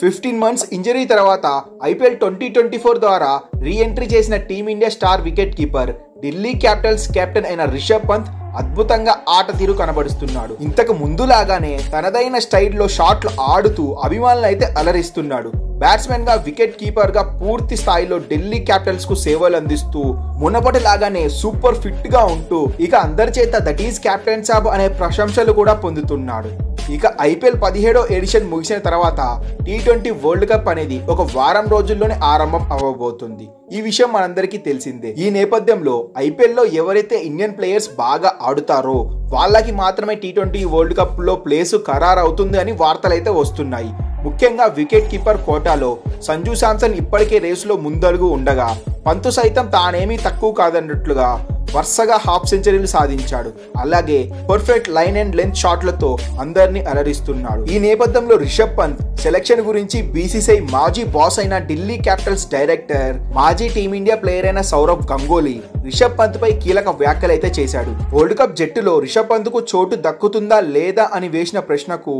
15 months injury తర్వాత IPL 2024 ద్వారా re entry చేసిన team India star wicket keeper Delhi Capitals captain అయిన రిషబ్ పంత్ అద్భుతంగా ఆట తీరు కనబరుస్తున్నాడు. ఇంతకు ముందులాగానే తనదైన స్టైల్లో షాట్లు ఆడుతూ అభిమానులను అయితే అలరిస్తున్నాడు. బ్యాట్స్మెన్ గా వికెట్ కీపర్ గా పూర్తి స్థాయిలో ఢిల్లీ క్యాపిటల్స్ కు సేవలు అందిస్తూ మునపటి లాగానే సూపర్ ఫిట్ గా ఉంటూ ఇక అందరి చేత దట్ ఈస్ కెప్టెన్ సాబ్ అనే ప్రశంసలు కూడా పొందుతున్నాడు. ఇక ఐపీఎల్ 17వ ఎడిషన్ ముగిసిన తర్వాత T20 వరల్డ్ కప్ అనేది ఒక వారం రోజుల్లోనే ఆరంభం అవ్వబోతుంది. ఈ విషయం మనందరికీ తెలిసిందే. ఈ నేపథ్యంలో ఐపీఎల్ లో ఎవరైతే ఇండియన్ ప్లేయర్స్ బాగా ఆడుతారో వాళ్ళకి మాత్రమే T20 వరల్డ్ కప్ లో ప్లేస్ ఖరారు అవుతుంది అని వార్తలు అయితే వస్తున్నాయి. ముఖ్యంగా వికెట్ కీపర్ కోటాలో సంజు శాంసన్ ఇప్పటికే రేసులో ముందడుగు ఉండగా పంతు సైతం తానేమీ తక్కువ కాదన్నట్లుగా వరుసగా హాఫ్ సెంచరీలు సాధించాడు. అలాగే పర్ఫెక్ట్ లైన్ అండ్ లెంత్ షాట్లతో అందరినీ అలరిస్తున్నాడు. ఈ నేపథ్యంలో రిషబ్ పంత్ సెలక్షన్ గురించి బీసీసీఐ మాజీ బాస్ అయిన ఢిల్లీ క్యాపిటల్స్ డైరెక్టర్ మాజీ టీమిండియా ప్లేయర్ అయిన సౌరవ్ గంగోలీ రిషబ్ పంత్ పై కీలక వ్యాఖ్యలు అయితే చేశాడు. వరల్డ్ కప్ జట్టులో రిషబ్ పంత్ కు చోటు దక్కుతుందా లేదా అని వేసిన ప్రశ్నకు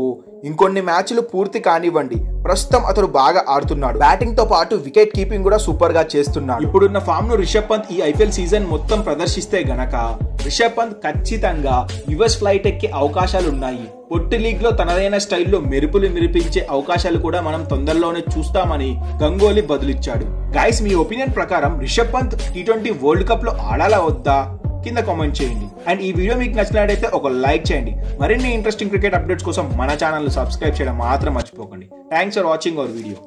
ఇంకొన్ని మ్యాచ్లు పూర్తి కానివ్వండి, ప్రస్తుతం అతడు బాగా ఆడుతున్నాడు, బ్యాటింగ్ తో పాటు వికెట్ కీపింగ్ కూడా సూపర్ గా చేస్తున్నాడు. ఇప్పుడున్న ఫామ్ ను రిషబ్ పంత్ ఈ ఐపీఎల్ సీజన్ మొత్తం ప్రదర్శిస్తే గనక రిషబ్ పంత్ ఖచ్చితంగా యుఎస్ ఫ్లైట్ ఎక్కే అవకాశాలు ఉన్నాయి. పొట్టి లీగ్ లో తనదైన స్టైల్లో మెరుపులు మెరిపించే అవకాశాలు కూడా మనం తొందరలోనే చూస్తామని గంగోలీ బదులిచ్చాడు. గైస్, మీ ఒపీనియన్ ప్రకారం Rishabh Pant T20 world cup లో ఆడాలా వద్దా కింద కామెంట్ చేయండి. అండ్ ఈ వీడియో మీకు నచ్చినట్లయితే ఒక లైక్ చేయండి. మరిన్ని ఇంట్రెస్టింగ్ క్రికెట్ అప్డేట్స్ కోసం మన ఛానల్ సబ్స్క్రైబ్ చేయడం మాత్రం మర్చిపోకండి. Thanks for watching our video.